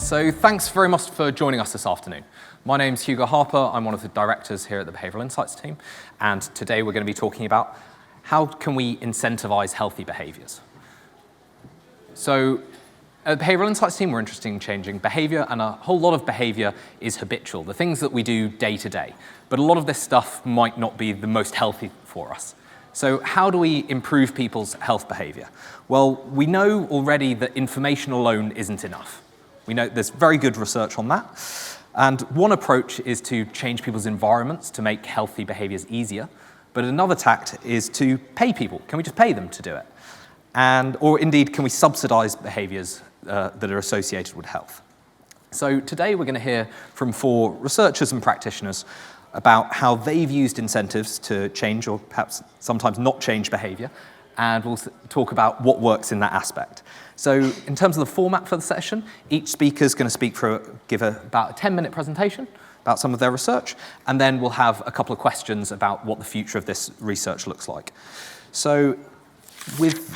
So thanks very much for joining us this afternoon. My name's Hugo Harper. I'm one of the directors here at the Behavioural Insights team. And today we're going to be talking about how can we incentivize healthy behaviours. So at the Behavioural Insights team, we're interested in changing behaviour, and a whole lot of behaviour is habitual, the things that we do day to day. But a lot of this stuff might not be the most healthy for us. So how do we improve people's health behaviour? Well, we know already that information alone isn't enough. We know there's very good research on that. And one approach is to change people's environments to make healthy behaviours easier. But another tact is to pay people. Can we just pay them to do it? Or indeed, can we subsidize behaviours that are associated with health? So today we're going to hear from 4 researchers and practitioners about how they've used incentives to change or perhaps sometimes not change behaviour, and we'll talk about what works in that aspect. So in terms of the format for the session, each speaker is going to give about a 10-minute presentation about some of their research, and then we'll have a couple of questions about what the future of this research looks like. So with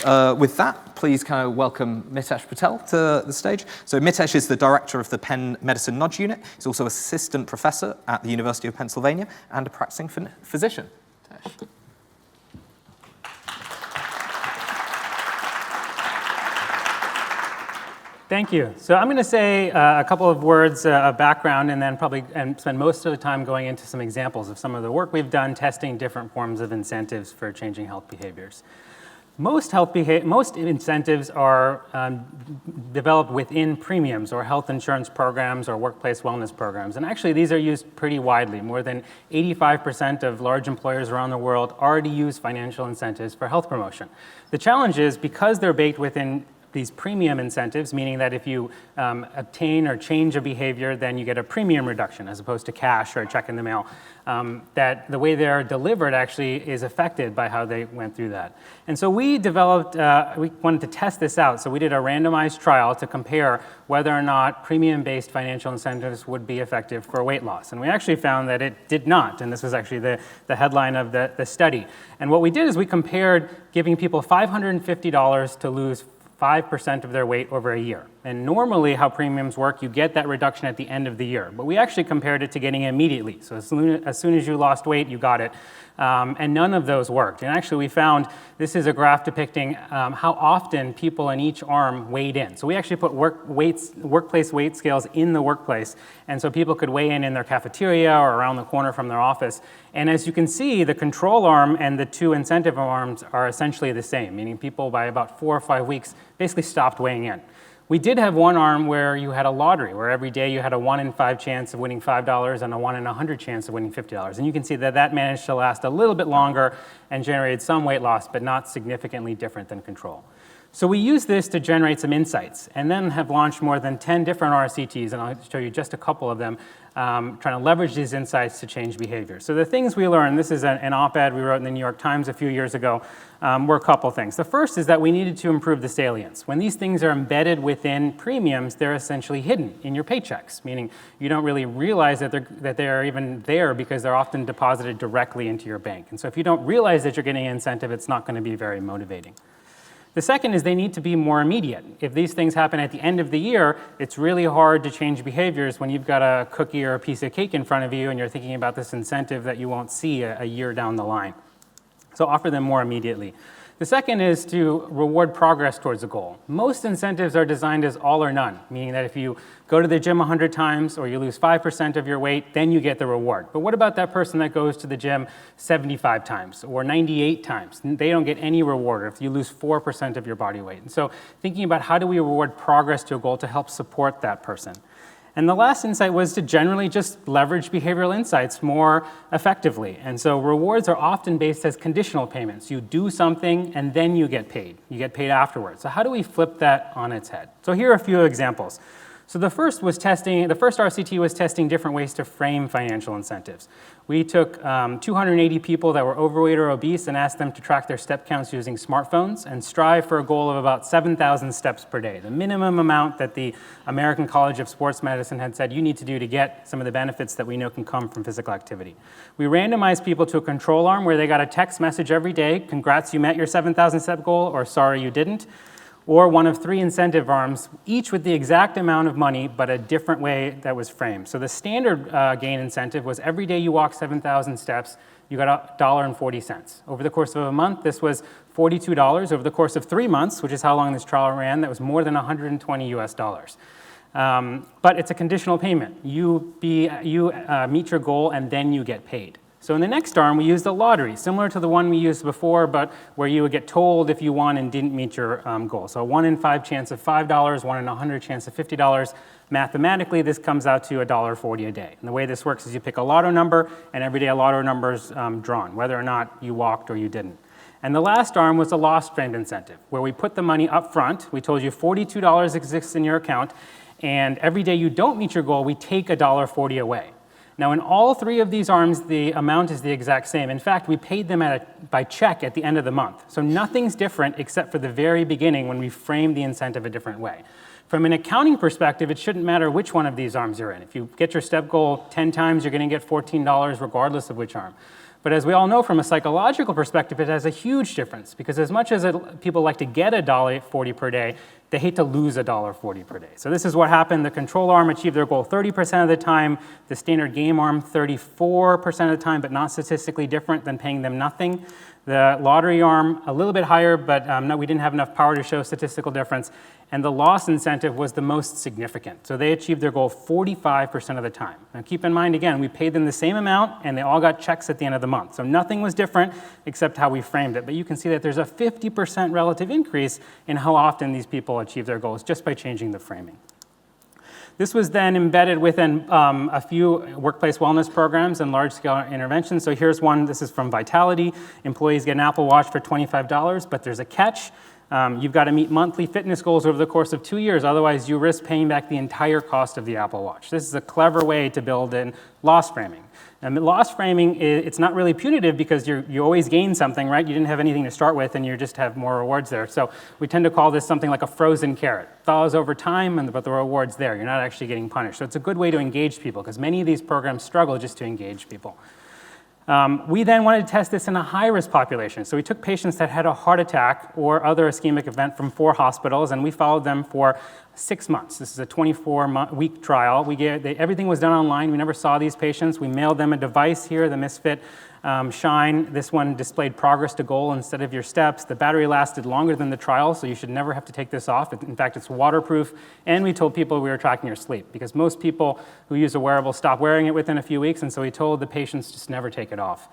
that, please kind of welcome Mitesh Patel to the stage. So Mitesh is the director of the Penn Medicine Nudge Unit. He's also assistant professor at the University of Pennsylvania and a practicing physician. Mitesh. Thank you. So I'm going to say a couple of words of background and then spend most of the time going into some examples of some of the work we've done testing different forms of incentives for changing health behaviors. Most incentives are developed within premiums or health insurance programs or workplace wellness programs. And actually, these are used pretty widely. More than 85% of large employers around the world already use financial incentives for health promotion. The challenge is because they're baked within these premium incentives, meaning that if you obtain or change a behavior, then you get a premium reduction as opposed to cash or a check in the mail, that the way they're delivered actually is affected by how they went through that. And so we developed, we wanted to test this out. So we did a randomized trial to compare whether or not premium-based financial incentives would be effective for weight loss. And we actually found that it did not. And this was actually the headline of the study. And what we did is we compared giving people $550 to lose 5% of their weight over a year. And normally how premiums work, you get that reduction at the end of the year. But we actually compared it to getting it immediately. So as soon as you lost weight, you got it. And none of those worked. And actually we found, this is a graph depicting how often people in each arm weighed in. So we actually put workplace weight scales in the workplace. And so people could weigh in their cafeteria or around the corner from their office. And as you can see, the control arm and the 2 incentive arms are essentially the same, meaning people by about 4 or 5 weeks basically stopped weighing in. We did have one arm where you had a lottery, where every day you had a 1 in 5 chance of winning $5 and a 1 in 100 chance of winning $50. And you can see that that managed to last a little bit longer and generated some weight loss, but not significantly different than control. So we used this to generate some insights and then have launched more than 10 different RCTs, and I'll show you just a couple of them, trying to leverage these insights to change behavior. So the things we learned, this is an op-ed we wrote in the New York Times a few years ago, were a couple things. The first is that we needed to improve the salience. When these things are embedded within premiums, they're essentially hidden in your paychecks, meaning you don't really realize that they're even there because they're often deposited directly into your bank. And so if you don't realize that you're getting an incentive, it's not going to be very motivating. The second is they need to be more immediate. If these things happen at the end of the year, it's really hard to change behaviors when you've got a cookie or a piece of cake in front of you and you're thinking about this incentive that you won't see a year down the line. So offer them more immediately. The second is to reward progress towards a goal. Most incentives are designed as all or none, meaning that if you go to the gym 100 times or you lose 5% of your weight, then you get the reward. But what about that person that goes to the gym 75 times or 98 times? They don't get any reward if you lose 4% of your body weight. And so thinking about how do we reward progress to a goal to help support that person. And the last insight was to generally just leverage behavioral insights more effectively. And so rewards are often based as conditional payments. You do something and then you get paid. You get paid afterwards. So how do we flip that on its head? So here are a few examples. So the first RCT was testing different ways to frame financial incentives. We took 280 people that were overweight or obese and asked them to track their step counts using smartphones and strive for a goal of about 7,000 steps per day, the minimum amount that the American College of Sports Medicine had said you need to do to get some of the benefits that we know can come from physical activity. We randomized people to a control arm where they got a text message every day, congrats, you met your 7,000 step goal, or sorry, you didn't. or one of 3 incentive arms, each with the exact amount of money, but a different way that was framed. So the standard gain incentive was every day you walk 7,000 steps, you got $1.40. Over the course of a month, this was $42. Over the course of 3 months, which is how long this trial ran, that was more than 120 US dollars. But it's a conditional payment. You meet your goal and then you get paid. So in the next arm, we used a lottery, similar to the one we used before, but where you would get told if you won and didn't meet your goal. So a 1 in 5 chance of $5, 1 in 100 chance of $50. Mathematically, this comes out to $1.40 a day. And the way this works is you pick a lotto number, and every day a lotto number is drawn, whether or not you walked or you didn't. And the last arm was a loss framed incentive, where we put the money up front. We told you $42 exists in your account, and every day you don't meet your goal, we take $1.40 away. Now, in all 3 of these arms, the amount is the exact same. In fact, we paid them by check at the end of the month. So nothing's different except for the very beginning when we framed the incentive a different way. From an accounting perspective, it shouldn't matter which one of these arms you're in. If you get your step goal 10 times, you're going to get $14 regardless of which arm. But as we all know from a psychological perspective, it has a huge difference, because as much as people like to get $1.40 per day, they hate to lose $1.40 per day. So this is what happened. The control arm achieved their goal 30% of the time, the standard game arm 34% of the time, but not statistically different than paying them nothing. The lottery arm, a little bit higher, but no, we didn't have enough power to show statistical difference. And the loss incentive was the most significant. So they achieved their goal 45% of the time. Now keep in mind, again, we paid them the same amount, and they all got checks at the end of the month. So nothing was different except how we framed it. But you can see that there's a 50% relative increase in how often these people achieve their goals just by changing the framing. This was then embedded within a few workplace wellness programs and large-scale interventions. So here's one. This is from Vitality. Employees get an Apple Watch for $25, but there's a catch. You've got to meet monthly fitness goals over the course of 2 years. Otherwise, you risk paying back the entire cost of the Apple Watch. This is a clever way to build in loss framing. And loss framing, it's not really punitive because you always gain something, right? You didn't have anything to start with, and you just have more rewards there. So we tend to call this something like a frozen carrot. Thaws over time, but the reward's there. You're not actually getting punished. So it's a good way to engage people, because many of these programs struggle just to engage people. We then wanted to test this in a high-risk population. So we took patients that had a heart attack or other ischemic event from 4 hospitals, and we followed them for 6 months. This is a 24-week trial. Everything was done online. We never saw these patients. We mailed them a device here, the Misfit Shine. This one displayed progress to goal instead of your steps. The battery lasted longer than the trial, so you should never have to take this off. In fact, it's waterproof. And we told people we were tracking your sleep, because most people who use a wearable stop wearing it within a few weeks, and so we told the patients just never take it off.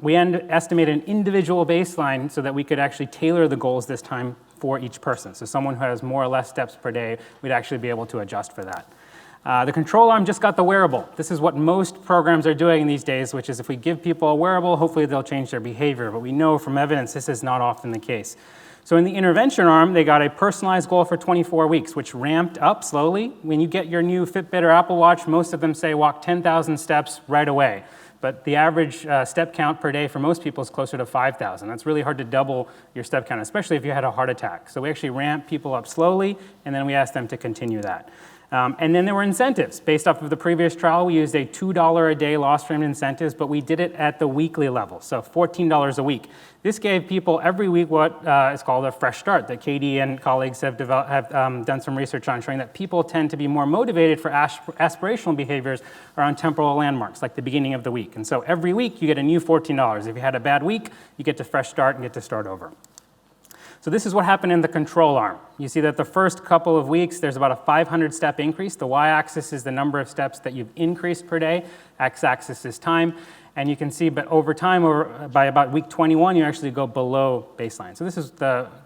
We estimated an individual baseline so that we could actually tailor the goals this time for each person. So someone who has more or less steps per day, we'd actually be able to adjust for that. The control arm just got the wearable. This is what most programs are doing these days, which is if we give people a wearable, hopefully they'll change their behavior. But we know from evidence this is not often the case. So in the intervention arm, they got a personalized goal for 24 weeks, which ramped up slowly. When you get your new Fitbit or Apple Watch, most of them say walk 10,000 steps right away. But the average step count per day for most people is closer to 5,000. That's really hard to double your step count, especially if you had a heart attack. So we actually ramped people up slowly, and then we asked them to continue that. And then there were incentives. Based off of the previous trial, we used a $2 a day loss framed incentives, but we did it at the weekly level, so $14 a week. This gave people every week what is called a fresh start that Katy and colleagues have done some research on, showing that people tend to be more motivated for aspirational behaviors around temporal landmarks, like the beginning of the week. And so every week you get a new $14. If you had a bad week, you get to fresh start and get to start over. So this is what happened in the control arm. You see that the first couple of weeks, there's about a 500 step increase. The y-axis is the number of steps that you've increased per day. X-axis is time. And you can see, but over time, by about week 21, you actually go below baseline. So this is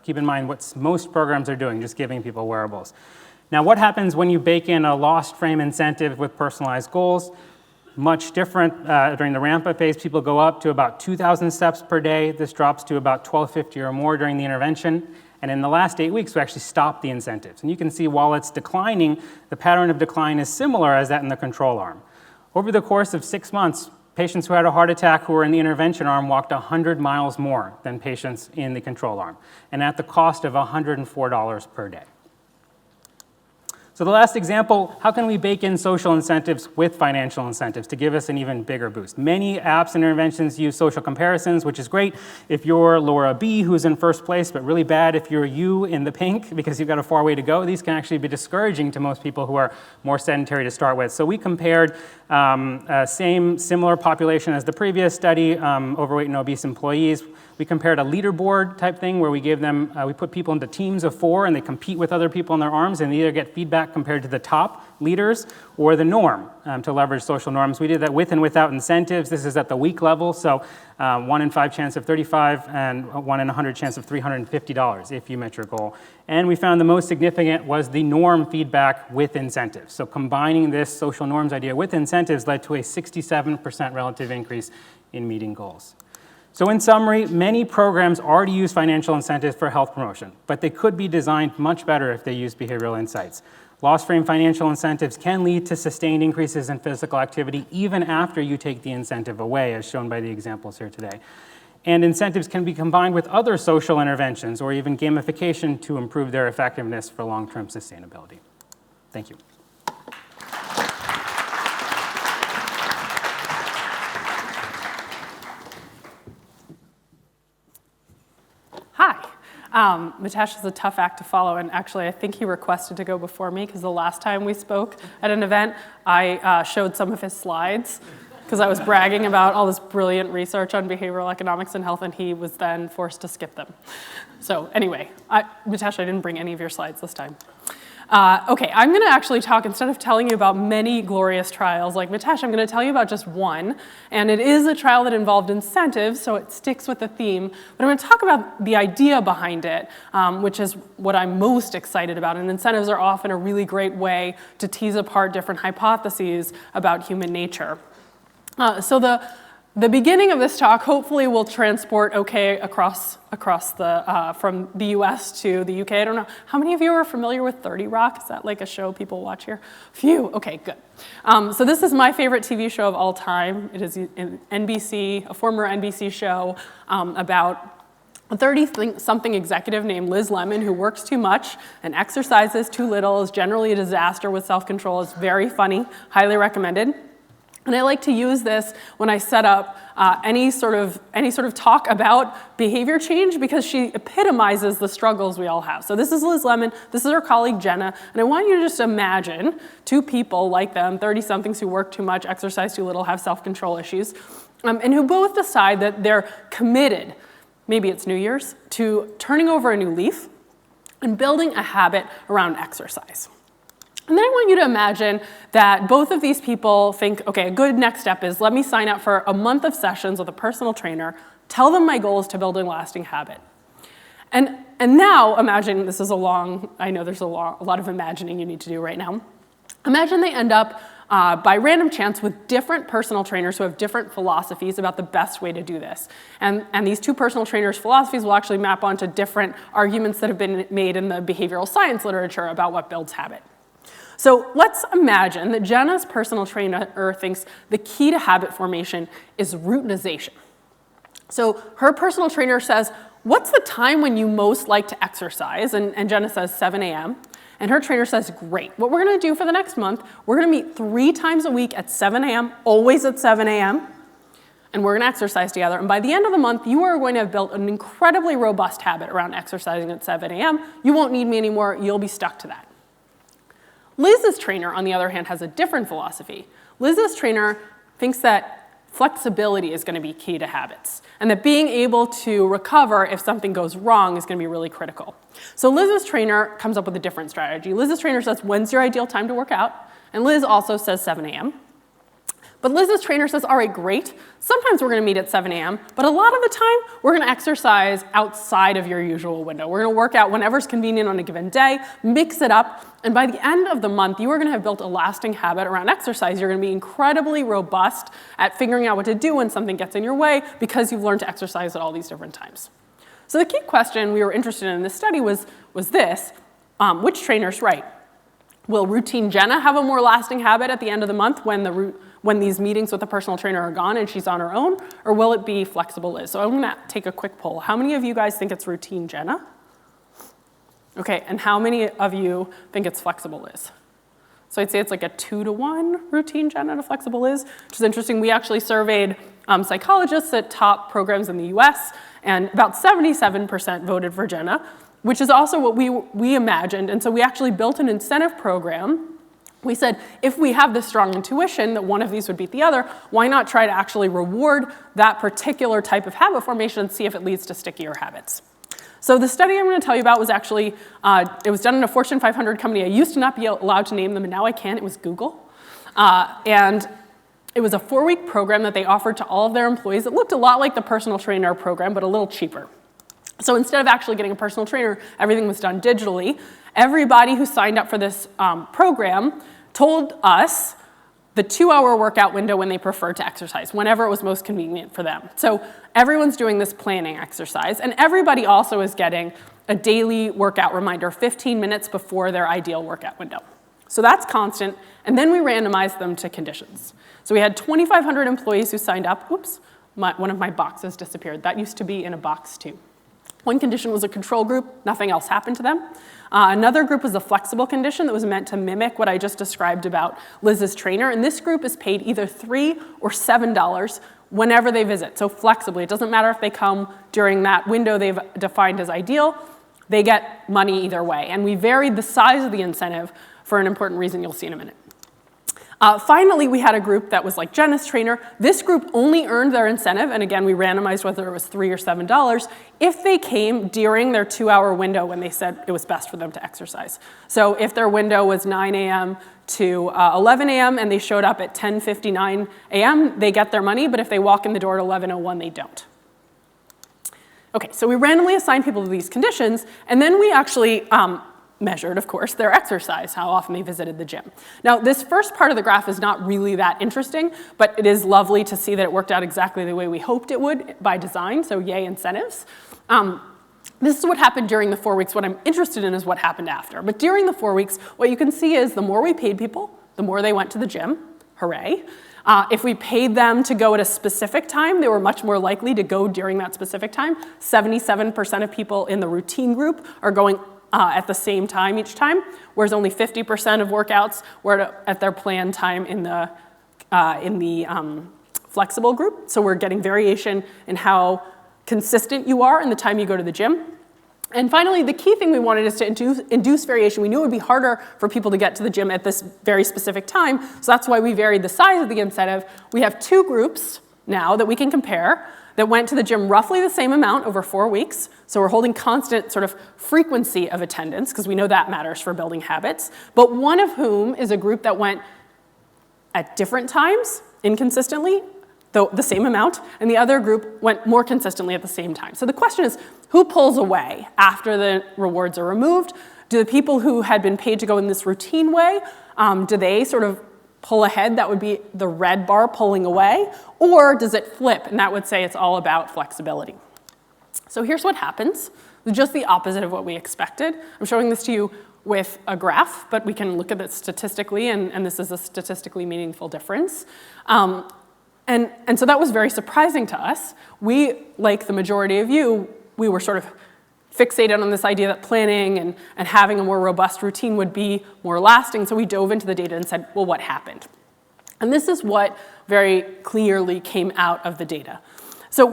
keep in mind what most programs are doing, just giving people wearables. Now, what happens when you bake in a lost frame incentive with personalized goals? Much different. During the ramp-up phase, people go up to about 2,000 steps per day. This drops to about 1,250 or more during the intervention. And in the last 8 weeks, we actually stopped the incentives. And you can see while it's declining, the pattern of decline is similar as that in the control arm. Over the course of 6 months, patients who had a heart attack who were in the intervention arm walked 100 miles more than patients in the control arm, and at the cost of $104 per day. So the last example, how can we bake in social incentives with financial incentives to give us an even bigger boost? Many apps and interventions use social comparisons, which is great if you're Laura B, who's in first place, but really bad if you're you in the pink because you've got a far way to go. These can actually be discouraging to most people who are more sedentary to start with. So we compared similar population as the previous study, overweight and obese employees. We compared a leaderboard type thing where we gave them, we put people into teams of 4 and they compete with other people in their arms and they either get feedback compared to the top leaders or the norm to leverage social norms. We did that with and without incentives. This is at the week level, so 1 in 5 chance of $35 and 1 in 100 chance of $350 if you met your goal. And we found the most significant was the norm feedback with incentives. So combining this social norms idea with incentives led to a 67% relative increase in meeting goals. So in summary, many programs already use financial incentives for health promotion, but they could be designed much better if they use behavioral insights. Loss frame financial incentives can lead to sustained increases in physical activity even after you take the incentive away, as shown by the examples here today. And incentives can be combined with other social interventions or even gamification to improve their effectiveness for long-term sustainability. Thank you. Mitesh is a tough act to follow, and actually I think he requested to go before me because the last time we spoke at an event, I showed some of his slides because I was bragging about all this brilliant research on behavioral economics and health, and he was then forced to skip them. So anyway, Mitesh, I didn't bring any of your slides this time. Okay, I'm going to actually talk, instead of telling you about many glorious trials like Mitesh, I'm going to tell you about just one. And it is a trial that involved incentives, so it sticks with the theme. But I'm going to talk about the idea behind it, which is what I'm most excited about. And incentives are often a really great way to tease apart different hypotheses about human nature. So the beginning of this talk hopefully will transport across the from the US to the UK. I don't know, how many of you are familiar with 30 Rock? Is that like a show people watch here? Phew, okay, good. So this is my favorite TV show of all time. It is an NBC, a former NBC show about a 30-something executive named Liz Lemon who works too much and exercises too little, is generally a disaster with self-control. It's very funny, highly recommended. And I like to use this when I set up any sort of talk about behavior change because she epitomizes the struggles we all have. So this is Liz Lemon, this is her colleague Jenna, and I want you to just imagine 2 people like them, 30-somethings who work too much, exercise too little, have self-control issues, and who both decide that they're committed, maybe it's New Year's, to turning over a new leaf and building a habit around exercise. And then I want you to imagine that both of these people think, okay, a good next step is let me sign up for a month of sessions with a personal trainer, tell them my goal is to build a lasting habit. And now imagine, this is I know there's a lot of imagining you need to do right now. Imagine they end up by random chance with different personal trainers who have different philosophies about the best way to do this. And these 2 personal trainers' philosophies will actually map onto different arguments that have been made in the behavioral science literature about what builds habit. So let's imagine that Jenna's personal trainer thinks the key to habit formation is routinization. So her personal trainer says, what's the time when you most like to exercise? And Jenna says 7 a.m. And her trainer says, great. What we're going to do for the next month, we're going to meet 3 times a week at 7 a.m., always at 7 a.m., and we're going to exercise together. And by the end of the month, you are going to have built an incredibly robust habit around exercising at 7 a.m. You won't need me anymore. You'll be stuck to that. Liz's trainer, on the other hand, has a different philosophy. Liz's trainer thinks that flexibility is going to be key to habits, and that being able to recover if something goes wrong is going to be really critical. So Liz's trainer comes up with a different strategy. Liz's trainer says, when's your ideal time to work out? And Liz also says 7 a.m. But Liz's trainer says, all right, great. Sometimes we're going to meet at 7 a.m., but a lot of the time, we're going to exercise outside of your usual window. We're going to work out whenever's convenient on a given day, mix it up, and by the end of the month, you are going to have built a lasting habit around exercise. You're going to be incredibly robust at figuring out what to do when something gets in your way because you've learned to exercise at all these different times. So the key question we were interested in this study was this: which trainer's right? Will routine Jenna have a more lasting habit at the end of the month when these meetings with the personal trainer are gone and she's on her own, or will it be flexible Liz? So I'm going to take a quick poll. How many of you guys think it's routine Jenna? Okay, and how many of you think it's flexible Liz? So I'd say it's like a 2-to-1 routine gen at a flexible is, which is interesting. We actually surveyed psychologists at top programs in the US, and about 77% voted for Jenna, which is also what we imagined. And so we actually built an incentive program. We said, if we have this strong intuition that one of these would beat the other, why not try to actually reward that particular type of habit formation and see if it leads to stickier habits? So the study I'm going to tell you about was actually, it was done in a Fortune 500 company. I used to not be allowed to name them, and now I can. It was Google. And it was a 4-week program that they offered to all of their employees. It looked a lot like the personal trainer program, but a little cheaper. So instead of actually getting a personal trainer, everything was done digitally. Everybody who signed up for this program told us the 2-hour workout window when they preferred to exercise, whenever it was most convenient for them. So everyone's doing this planning exercise, and everybody also is getting a daily workout reminder 15 minutes before their ideal workout window. So that's constant, and then we randomized them to conditions. So we had 2,500 employees who signed up. Oops, one of my boxes disappeared. That used to be in a box too. One condition was a control group, nothing else happened to them. Another group was a flexible condition that was meant to mimic what I just described about Liz's trainer, and this group is paid either $3 or $7 whenever they visit, so flexibly. It doesn't matter if they come during that window they've defined as ideal, they get money either way. And we varied the size of the incentive for an important reason you'll see in a minute. Finally, we had a group that was like Jenna's trainer. This group only earned their incentive, and again, we randomized whether it was $3 or $7, if they came during their 2-hour window when they said it was best for them to exercise. So if their window was 9 a.m. to 11 a.m. and they showed up at 10:59 a.m., they get their money, but if they walk in the door at 11:01, they don't. Okay, so we randomly assigned people to these conditions, and then we actually measured, of course, their exercise, how often they visited the gym. Now, this first part of the graph is not really that interesting, but it is lovely to see that it worked out exactly the way we hoped it would by design, so yay incentives. This is what happened during the 4 weeks. What I'm interested in is what happened after. But during the 4 weeks, what you can see is the more we paid people, the more they went to the gym. Hooray. If we paid them to go at a specific time, they were much more likely to go during that specific time. 77% of people in the routine group are going at the same time each time, whereas only 50% of workouts were at their planned time in the flexible group. So we're getting variation in how consistent you are in the time you go to the gym. And finally, the key thing we wanted is to induce variation. We knew it would be harder for people to get to the gym at this very specific time, so that's why we varied the size of the incentive. We have 2 groups now that we can compare that went to the gym roughly the same amount over 4 weeks. So we're holding constant sort of frequency of attendance, because we know that matters for building habits. But one of whom is a group that went at different times, inconsistently, though the same amount, and the other group went more consistently at the same time. So the question is, who pulls away after the rewards are removed? Do the people who had been paid to go in this routine way, do they sort of pull ahead? That would be the red bar pulling away. Or does it flip? And that would say it's all about flexibility. So here's what happens. It's just the opposite of what we expected. I'm showing this to you with a graph, but we can look at it statistically, and this is a statistically meaningful difference. And so that was very surprising to us. We, like the majority of you, we were sort of fixated on this idea that planning and having a more robust routine would be more lasting. So we dove into the data and said, well, what happened? And this is what very clearly came out of the data. So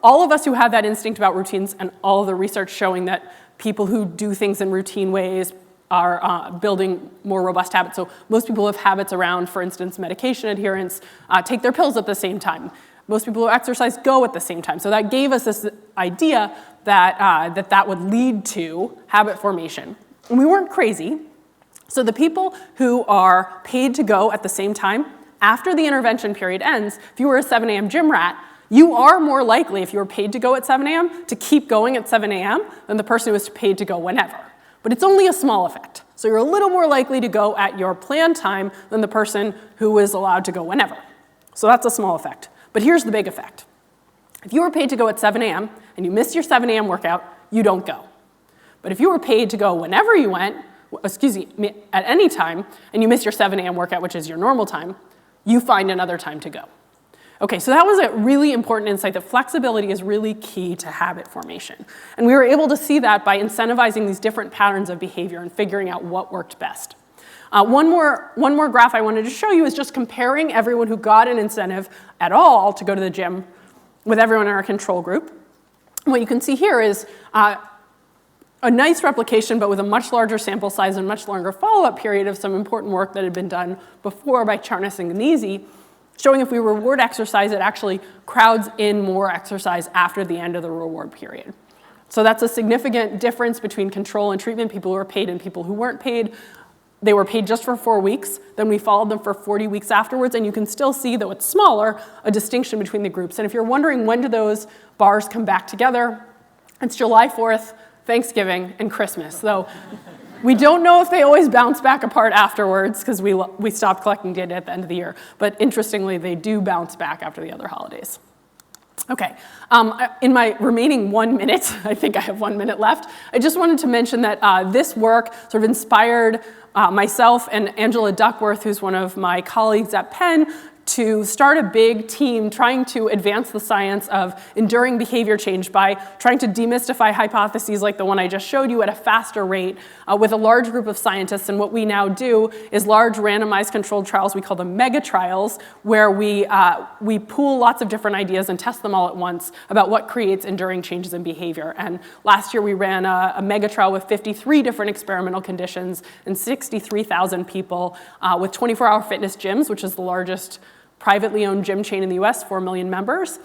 all of us who have that instinct about routines, and all of the research showing that people who do things in routine ways are building more robust habits. So most people who have habits around, for instance, medication adherence, take their pills at the same time. Most people who exercise go at the same time. So that gave us this idea that that would lead to habit formation. And we weren't crazy. So the people who are paid to go at the same time, after the intervention period ends, if you were a 7 a.m. gym rat, you are more likely, if you were paid to go at 7 a.m., to keep going at 7 a.m. than the person who was paid to go whenever. But it's only a small effect. So you're a little more likely to go at your planned time than the person who was allowed to go whenever. So that's a small effect. But here's the big effect. If you were paid to go at 7 a.m. and you missed your 7 a.m. workout, you don't go. But if you were paid to go whenever you went, at any time, and you miss your 7 a.m. workout, which is your normal time, you find another time to go. Okay, so that was a really important insight that flexibility is really key to habit formation. And we were able to see that by incentivizing these different patterns of behavior and figuring out what worked best. One more graph I wanted to show you is just comparing everyone who got an incentive at all to go to the gym with everyone in our control group. What you can see here is a nice replication, but with a much larger sample size and much longer follow-up period of some important work that had been done before by Charnas and Gnesi, showing if we reward exercise, it actually crowds in more exercise after the end of the reward period. So that's a significant difference between control and treatment, people who were paid and people who weren't paid. They were paid just for 4 weeks, then we followed them for 40 weeks afterwards, and you can still see, though it's smaller, a distinction between the groups. And if you're wondering when do those bars come back together, it's July 4th, Thanksgiving, and Christmas. Though we don't know if they always bounce back apart afterwards because we stopped collecting data at the end of the year. But interestingly, they do bounce back after the other holidays. Okay, in my remaining 1 minute, I think I have 1 minute left, I just wanted to mention that this work sort of inspired myself and Angela Duckworth, who's one of my colleagues at Penn, to start a big team trying to advance the science of enduring behavior change by trying to demystify hypotheses like the one I just showed you at a faster rate with a large group of scientists. And what we now do is large randomized controlled trials, we call them mega trials, where we pool lots of different ideas and test them all at once about what creates enduring changes in behavior. And last year we ran a mega trial with 53 different experimental conditions and 63,000 people with 24-hour fitness gyms, which is the largest privately owned gym chain in the US, 4 million members.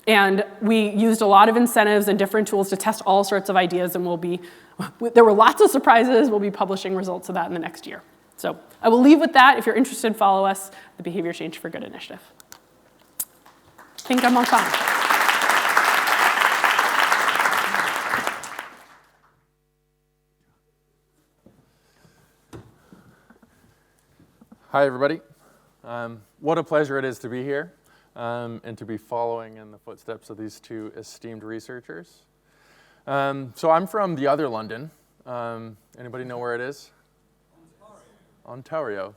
And we used a lot of incentives and different tools to test all sorts of ideas, and there were lots of surprises. We'll be publishing results of that in the next year. So I will leave with that. If you're interested, follow us, the Behavior Change for Good initiative. I think I'm on time. Hi, everybody. What a pleasure it is to be here and to be following in the footsteps of these two esteemed researchers. So I'm from the other London. Anybody know where it is? Ontario.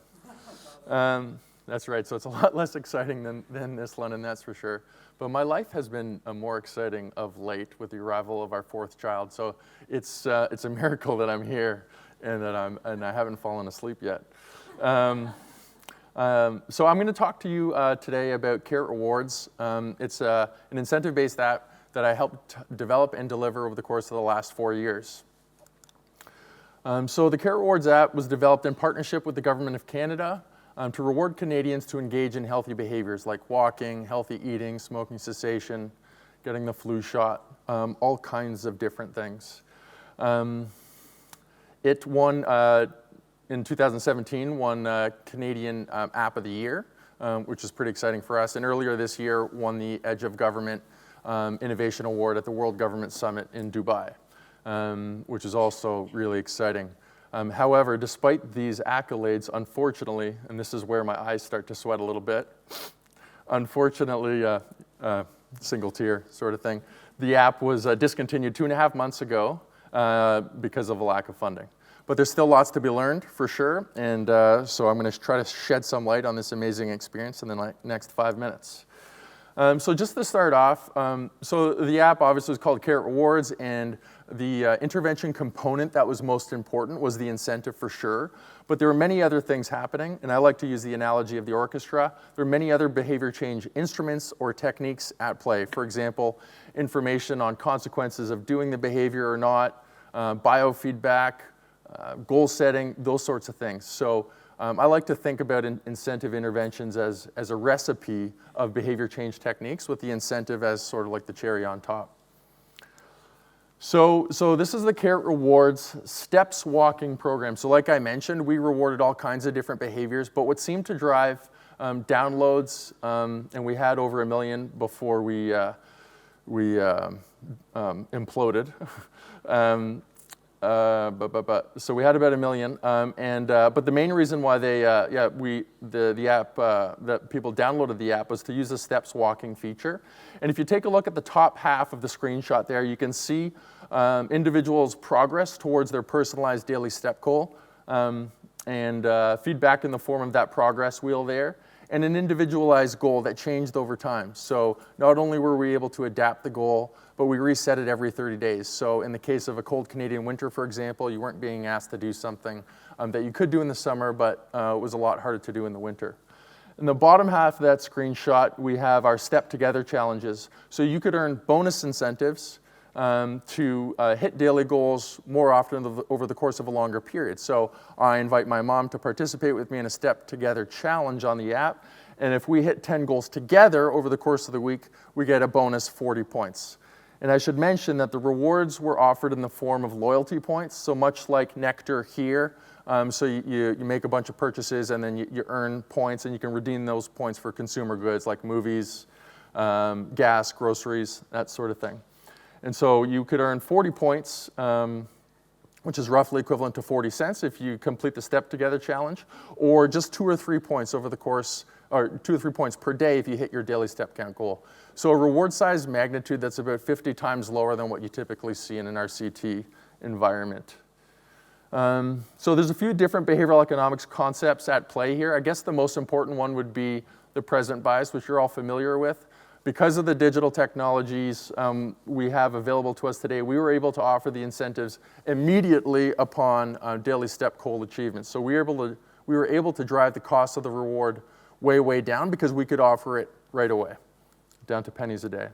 That's right, so it's a lot less exciting than this London, that's for sure. But my life has been more exciting of late with the arrival of our fourth child. So it's a miracle that I'm here and that I haven't fallen asleep yet. So I'm going to talk to you today about Carrot Rewards. It's an incentive-based app that I helped develop and deliver over the course of the last 4 years. So the Carrot Rewards app was developed in partnership with the Government of Canada to reward Canadians to engage in healthy behaviors like walking, healthy eating, smoking cessation, getting the flu shot, all kinds of different things. It won in 2017, won Canadian App of the Year, which is pretty exciting for us. And earlier this year, won the Edge of Government Innovation Award at the World Government Summit in Dubai, which is also really exciting. However, despite these accolades, unfortunately, and this is where my eyes start to sweat a little bit, unfortunately, single tear sort of thing, the app was discontinued 2.5 months ago because of a lack of funding. But there's still lots to be learned, for sure, and so I'm going to try to shed some light on this amazing experience in the next 5 minutes. So just to start off, so the app obviously was called Carrot Rewards, and the intervention component that was most important was the incentive, for sure. But there were many other things happening, and I like to use the analogy of the orchestra. There are many other behavior change instruments or techniques at play. For example, information on consequences of doing the behavior or not, biofeedback, goal setting, those sorts of things. So I like to think about incentive interventions as a recipe of behavior change techniques with the incentive as sort of like the cherry on top. So this is the Carrot Rewards Steps Walking program. So like I mentioned, we rewarded all kinds of different behaviors, but what seemed to drive downloads, and we had over 1 million before we imploded. So we had about 1 million, but the main reason why the app that people downloaded the app was to use the steps walking feature. And if you take a look at the top half of the screenshot there, you can see individuals' progress towards their personalized daily step goal, and feedback in the form of that progress wheel there, and an individualized goal that changed over time. So not only were we able to adapt the goal, but we reset it every 30 days. So in the case of a cold Canadian winter, for example, you weren't being asked to do something that you could do in the summer, but was a lot harder to do in the winter. In the bottom half of that screenshot, we have our Step Together challenges. So you could earn bonus incentives to hit daily goals more often over the course of a longer period. So I invite my mom to participate with me in a Step Together challenge on the app. And if we hit 10 goals together over the course of the week, we get a bonus 40 points. And I should mention that the rewards were offered in the form of loyalty points, so much like Nectar here. So you make a bunch of purchases and then you earn points, and you can redeem those points for consumer goods like movies, gas, groceries, that sort of thing. And so you could earn 40 points, which is roughly equivalent to 40 cents if you complete the Step Together challenge, or just 2 or 3 points over the course, or 2 or 3 points per day if you hit your daily step count goal. So a reward size magnitude that's about 50 times lower than what you typically see in an RCT environment. So there's a few different behavioral economics concepts at play here. I guess the most important one would be the present bias, which you're all familiar with. Because of the digital technologies we have available to us today, we were able to offer the incentives immediately upon daily step goal achievement. So we were able to drive the cost of the reward way down because we could offer it right away, down to pennies a day.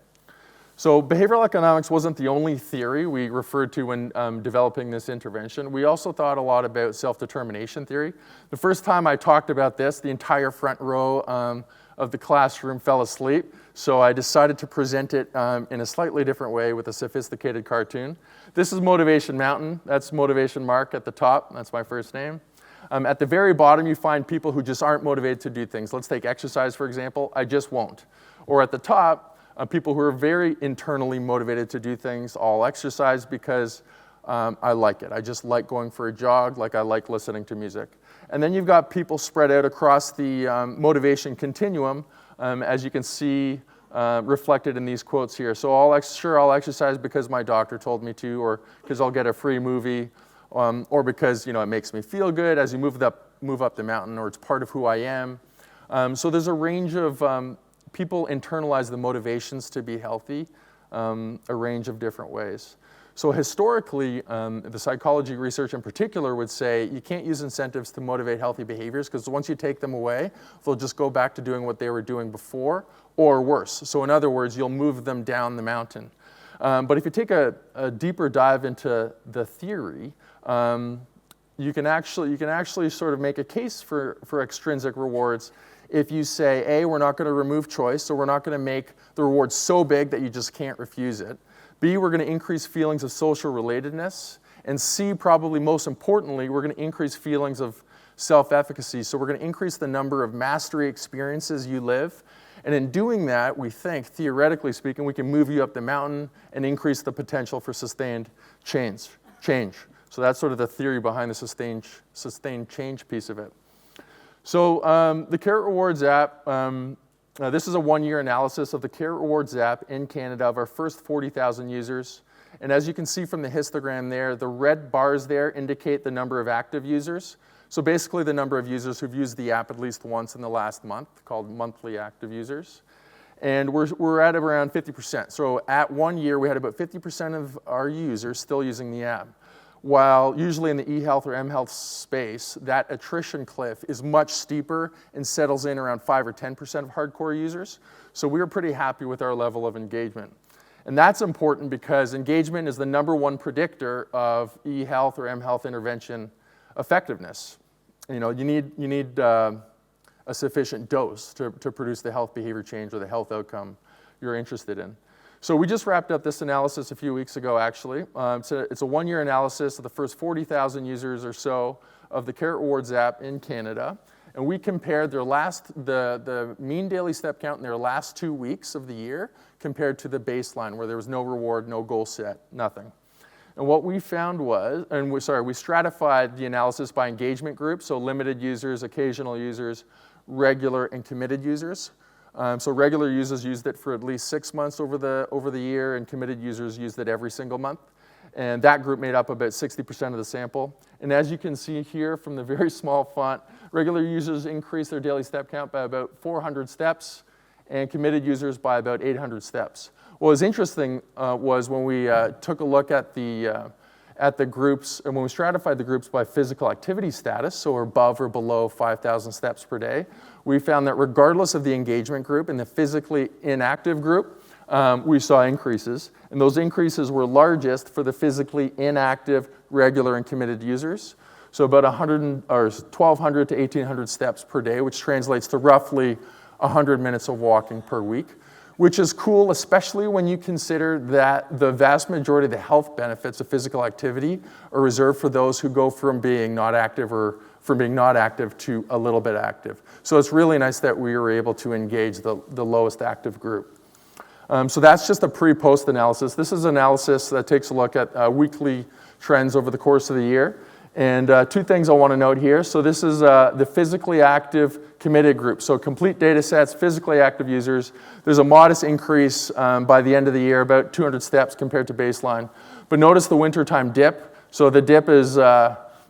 So behavioral economics wasn't the only theory we referred to when developing this intervention. We also thought a lot about self-determination theory. The first time I talked about this, the entire front row of the classroom fell asleep, so I decided to present it in a slightly different way with a sophisticated cartoon. This is Motivation Mountain. That's Motivation Marc at the top. That's my first name. At the very bottom, you find people who just aren't motivated to do things. Let's take exercise, for example. I just won't. Or at the top, people who are very internally motivated to do things. I'll exercise because I like it. I just like going for a jog, like I like listening to music. And then you've got people spread out across the motivation continuum, as you can see reflected in these quotes here. So I'll exercise because my doctor told me to, or because I'll get a free movie, or because it makes me feel good as you move up the mountain, or it's part of who I am. So there's a range of people internalize the motivations to be healthy, a range of different ways. So historically, the psychology research in particular would say you can't use incentives to motivate healthy behaviors because once you take them away, they'll just go back to doing what they were doing before or worse. So in other words, you'll move them down the mountain. But if you take a deeper dive into the theory, you can actually sort of make a case for extrinsic rewards if you say, A, we're not going to remove choice, so we're not going to make the reward so big that you just can't refuse it. B, we're going to increase feelings of social relatedness. And C, probably most importantly, we're going to increase feelings of self-efficacy. So we're going to increase the number of mastery experiences you live. And in doing that, we think, theoretically speaking, we can move you up the mountain and increase the potential for sustained change. So that's sort of the theory behind the sustained change piece of it. So the Carrot Rewards app, this is a one-year analysis of the Carrot Rewards app in Canada of our first 40,000 users. And as you can see from the histogram there, the red bars there indicate the number of active users. So basically the number of users who've used the app at least once in the last month, called monthly active users. And we're at around 50%. So at 1 year, we had about 50% of our users still using the app. While usually in the e-health or m-health space, that attrition cliff is much steeper and settles in around 5 or 10% of hardcore users. So we were pretty happy with our level of engagement. And that's important because engagement is the #1 predictor of e-health or m-health intervention effectiveness. You need a sufficient dose to produce the health behavior change or the health outcome you're interested in. So we just wrapped up this analysis a few weeks ago, actually. It's a one-year analysis of the first 40,000 users or so of the Carrot Rewards app in Canada. And we compared the mean daily step count in their last 2 weeks of the year compared to the baseline where there was no reward, no goal set, nothing. And what we found was, we stratified the analysis by engagement group, so limited users, occasional users, regular and committed users. So regular users used it for at least 6 months over the year, and committed users used it every single month. And that group made up about 60% of the sample. And as you can see here from the very small font, regular users increased their daily step count by about 400 steps, and committed users by about 800 steps. What was interesting was when we took a look at the at the groups, and when we stratified the groups by physical activity status, so above or below 5,000 steps per day, we found that regardless of the engagement group, in the physically inactive group, we saw increases. And those increases were largest for the physically inactive, regular, and committed users. So about 1,200 to 1,800 steps per day, which translates to roughly 100 minutes of walking per week, which is cool, especially when you consider that the vast majority of the health benefits of physical activity are reserved for those who go from being not active or from being not active to a little bit active. So it's really nice that we were able to engage the lowest active group. So that's just a pre-post analysis. This is analysis that takes a look at weekly trends over the course of the year. And two things I want to note here. So this is the physically active committed group. So complete data sets, physically active users. There's a modest increase by the end of the year, about 200 steps compared to baseline. But notice the wintertime dip. So the dip is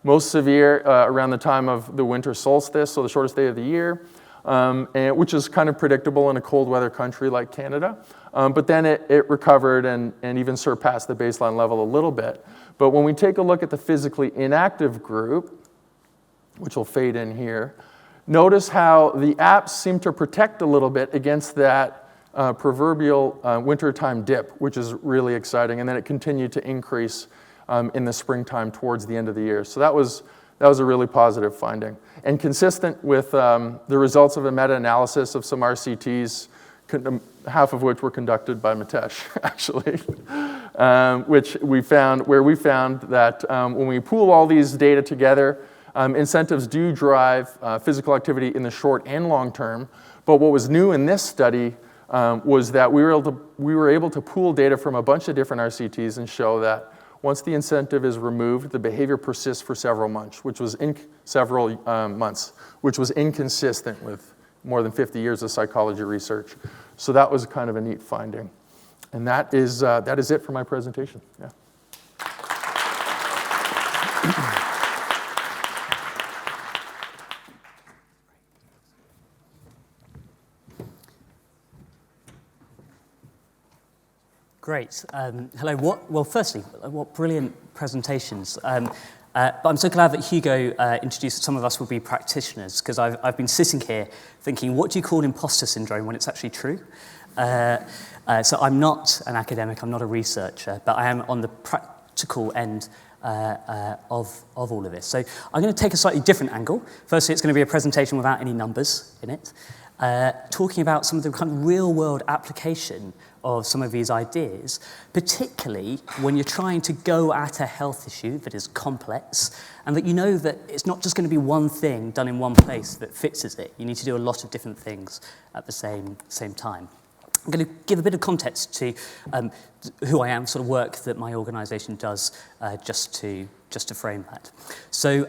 most severe around the time of the winter solstice, so the shortest day of the year, and which is kind of predictable in a cold weather country like Canada. But then it recovered and even surpassed the baseline level a little bit. But when we take a look at the physically inactive group, which will fade in here, notice how the apps seem to protect a little bit against that proverbial wintertime dip, which is really exciting. And then it continued to increase in the springtime towards the end of the year. So that was a really positive finding. And consistent with the results of a meta-analysis of some RCTs, half of which were conducted by Mitesh, actually, where we found that when we pool all these data together, incentives do drive physical activity in the short and long term. But what was new in this study was that we were able to pool data from a bunch of different RCTs and show that once the incentive is removed, the behavior persists for several months, which was inconsistent with more than 50 years of psychology research. So that was kind of a neat finding. And that is it for my presentation. Yeah. Great. Hello. Well, firstly, what brilliant presentations. But I'm so glad that Hugo introduced that some of us will be practitioners, because I've been sitting here thinking, what do you call imposter syndrome when it's actually true? So I'm not an academic, I'm not a researcher, but I am on the practical end of all of this. So I'm going to take a slightly different angle. Firstly, it's going to be a presentation without any numbers in it, talking about some of the kind of real-world application of some of these ideas, particularly when you're trying to go at a health issue that is complex, and that you know that it's not just going to be one thing done in one place that fixes it. You need to do a lot of different things at the same time. I'm going to give a bit of context to who I am, sort of work that my organisation does, just to frame that. So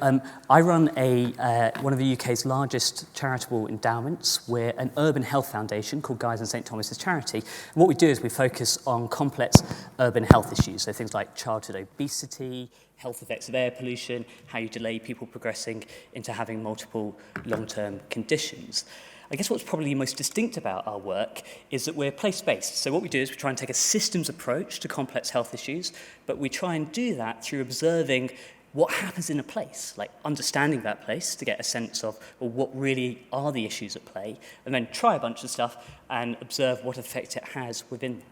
I run one of the UK's largest charitable endowments. We're an urban health foundation called Guy's and St Thomas's Charity. And what we do is we focus on complex urban health issues, so things like childhood obesity, health effects of air pollution, how you delay people progressing into having multiple long-term conditions. I guess what's probably most distinct about our work is that we're place-based. So what we do is we try and take a systems approach to complex health issues, but we try and do that through observing what happens in a place, like understanding that place to get a sense of, well, what really are the issues at play, and then try a bunch of stuff and observe what effect it has within that.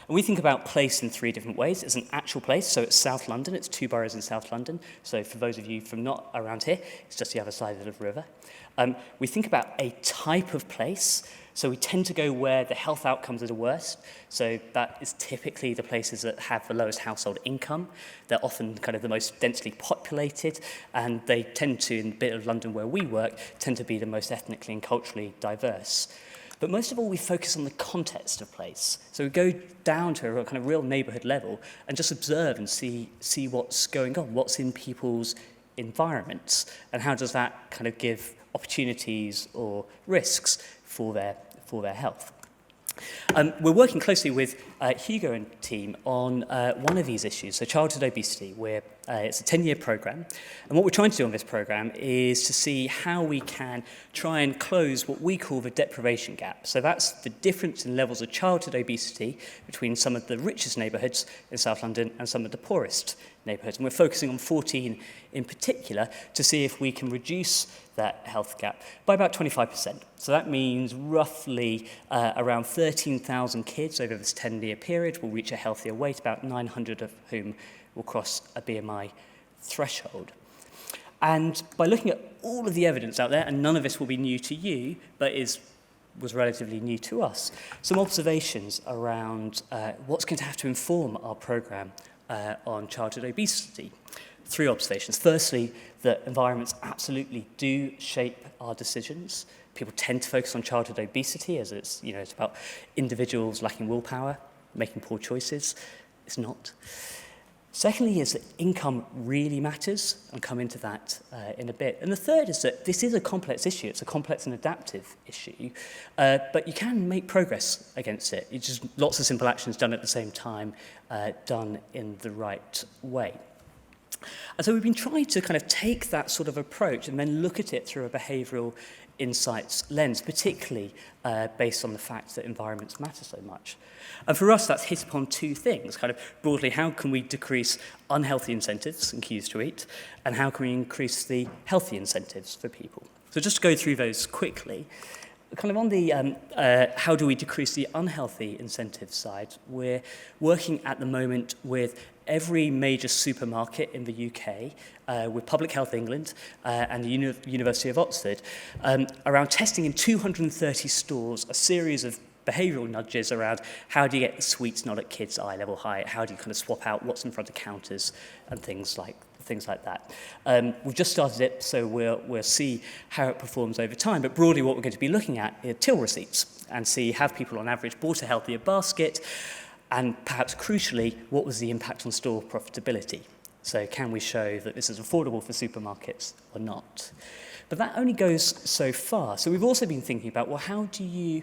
And we think about place in three different ways. It's an actual place, so it's South London. It's 2 boroughs in South London. So for those of you from not around here, it's just the other side of the river. We think about a type of place. So we tend to go where the health outcomes are the worst. So that is typically the places that have the lowest household income. They're often kind of the most densely populated, and they tend to, in the bit of London where we work, tend to be the most ethnically and culturally diverse. But most of all, we focus on the context of place. So we go down to a kind of real neighbourhood level and just observe and see what's going on, what's in people's environments, and how does that kind of give opportunities or risks for their health. We're working closely with Hugo and team on one of these issues, so childhood obesity. We're It's a 10-year program. And what we're trying to do on this program is to see how we can try and close what we call the deprivation gap. So that's the difference in levels of childhood obesity between some of the richest neighbourhoods in South London and some of the poorest neighbourhoods. And we're focusing on 14 in particular to see if we can reduce that health gap by about 25%. So that means roughly around 13,000 kids over this 10-year period will reach a healthier weight, about 900 of whom will cross a BMI threshold. And by looking at all of the evidence out there, and none of this will be new to you, but was relatively new to us, some observations around what's going to have to inform our programme on childhood obesity. 3 observations. Firstly, that environments absolutely do shape our decisions. People tend to focus on childhood obesity as it's about individuals lacking willpower, making poor choices. It's not. Secondly is that income really matters. I'll come into that in a bit. And the third is that this is a complex issue. It's a complex and adaptive issue, but you can make progress against it. It's just lots of simple actions done at the same time, done in the right way. And so we've been trying to kind of take that sort of approach and then look at it through a behavioural insights lens, particularly based on the fact that environments matter so much. And for us, that's hit upon 2 things. Kind of broadly, how can we decrease unhealthy incentives and cues to eat, and how can we increase the healthy incentives for people? So just to go through those quickly, kind of on the how do we decrease the unhealthy incentive side, we're working at the moment with every major supermarket in the UK, with Public Health England and the University of Oxford, around testing in 230 stores a series of behavioural nudges around how do you get the sweets not at kids' eye level height, how do you kind of swap out what's in front of counters and things like that. We've just started it, so we'll see how it performs over time. But broadly, what we're going to be looking at are till receipts and see have people on average bought a healthier basket, and perhaps crucially, what was the impact on store profitability? So can we show that this is affordable for supermarkets or not? But that only goes so far. So we've also been thinking about, well, how do you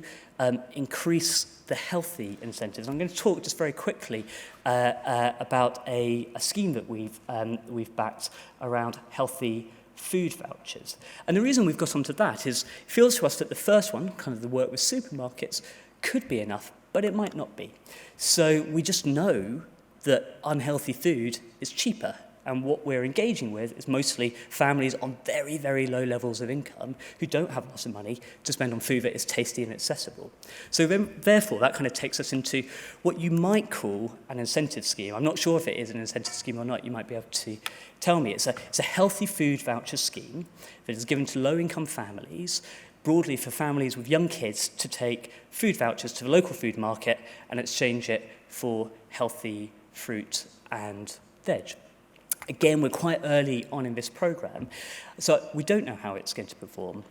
increase the healthy incentives? I'm going to talk just very quickly about a scheme that we've backed around healthy food vouchers. And the reason we've got onto that is it feels to us that the first one, kind of the work with supermarkets, could be enough, but it might not be. So we just know that unhealthy food is cheaper. And what we're engaging with is mostly families on very, very low levels of income who don't have lots of money to spend on food that is tasty and accessible. So then, therefore, that kind of takes us into what you might call an incentive scheme. I'm not sure if it is an incentive scheme or not. You might be able to tell me. It's a healthy food voucher scheme that is given to low-income families, broadly for families with young kids, to take food vouchers to the local food market and exchange it for healthy fruit and veg. Again, we're quite early on in this programme, so we don't know how it's going to perform.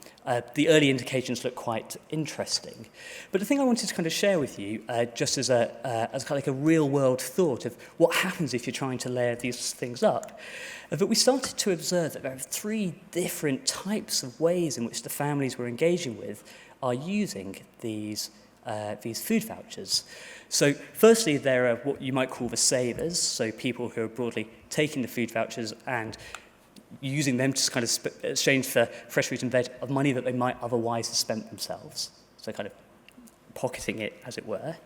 The early indications look quite interesting. But the thing I wanted to kind of share with you, just as kind of like a real-world thought of what happens if you're trying to layer these things up, that we started to observe that there are 3 different types of ways in which the families we're engaging with are using these food vouchers. So firstly, there are what you might call the savers, so people who are broadly taking the food vouchers and using them to kind of exchange for fresh fruit and veg of money that they might otherwise have spent themselves, so kind of pocketing it, as it were.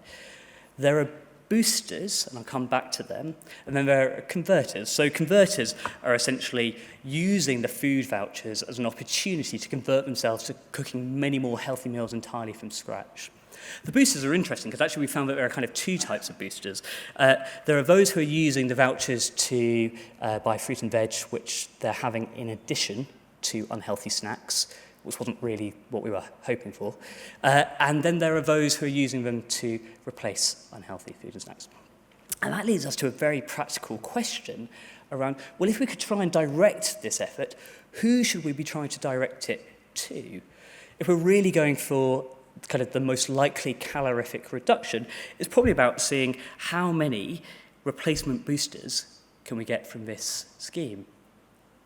There are boosters, and I'll come back to them, and then there are converters. So converters are essentially using the food vouchers as an opportunity to convert themselves to cooking many more healthy meals entirely from scratch. The boosters are interesting because actually we found that there are kind of 2 types of boosters. There are those who are using the vouchers to buy fruit and veg, which they're having in addition to unhealthy snacks, which wasn't really what we were hoping for. And then there are those who are using them to replace unhealthy food and snacks. And that leads us to a very practical question around, well, if we could try and direct this effort, who should we be trying to direct it to? If we're really going for kind of the most likely calorific reduction, it's probably about seeing how many replacement boosters can we get from this scheme.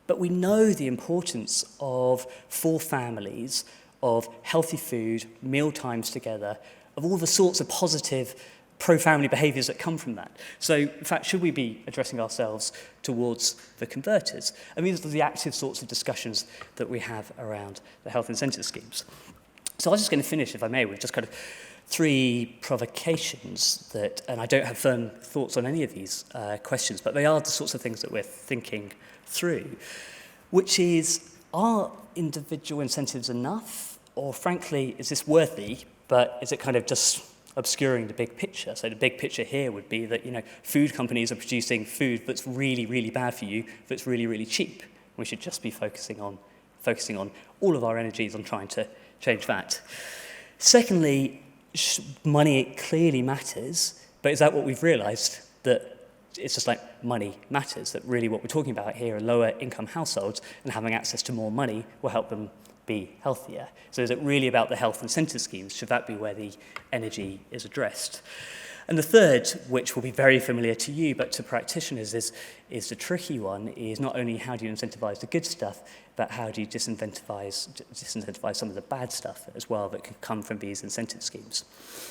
But we know the importance of, for families, of healthy food, meal times together, of all the sorts of positive pro-family behaviours that come from that. So, in fact, should we be addressing ourselves towards the converters? And these are the active sorts of discussions that we have around the health incentive schemes. So I was just going to finish, if I may, with just kind of 3 provocations that, and I don't have firm thoughts on any of these questions, but they are the sorts of things that we're thinking through, which is, are individual incentives enough? Or frankly, is this worthy, but is it kind of just obscuring the big picture? So the big picture here would be that, food companies are producing food that's really, really bad for you, that's really, really cheap. We should just be focusing on all of our energies on trying to change that. Secondly, money clearly matters, but is that what we've realized? That it's just like money matters, that really what we're talking about here are lower income households, and having access to more money will help them be healthier. So is it really about the health incentive schemes? Should that be where the energy is addressed? And the third, which will be very familiar to you, but to practitioners is the tricky one, is not only how do you incentivize the good stuff, but how do you disincentivize some of the bad stuff as well that can come from these incentive schemes.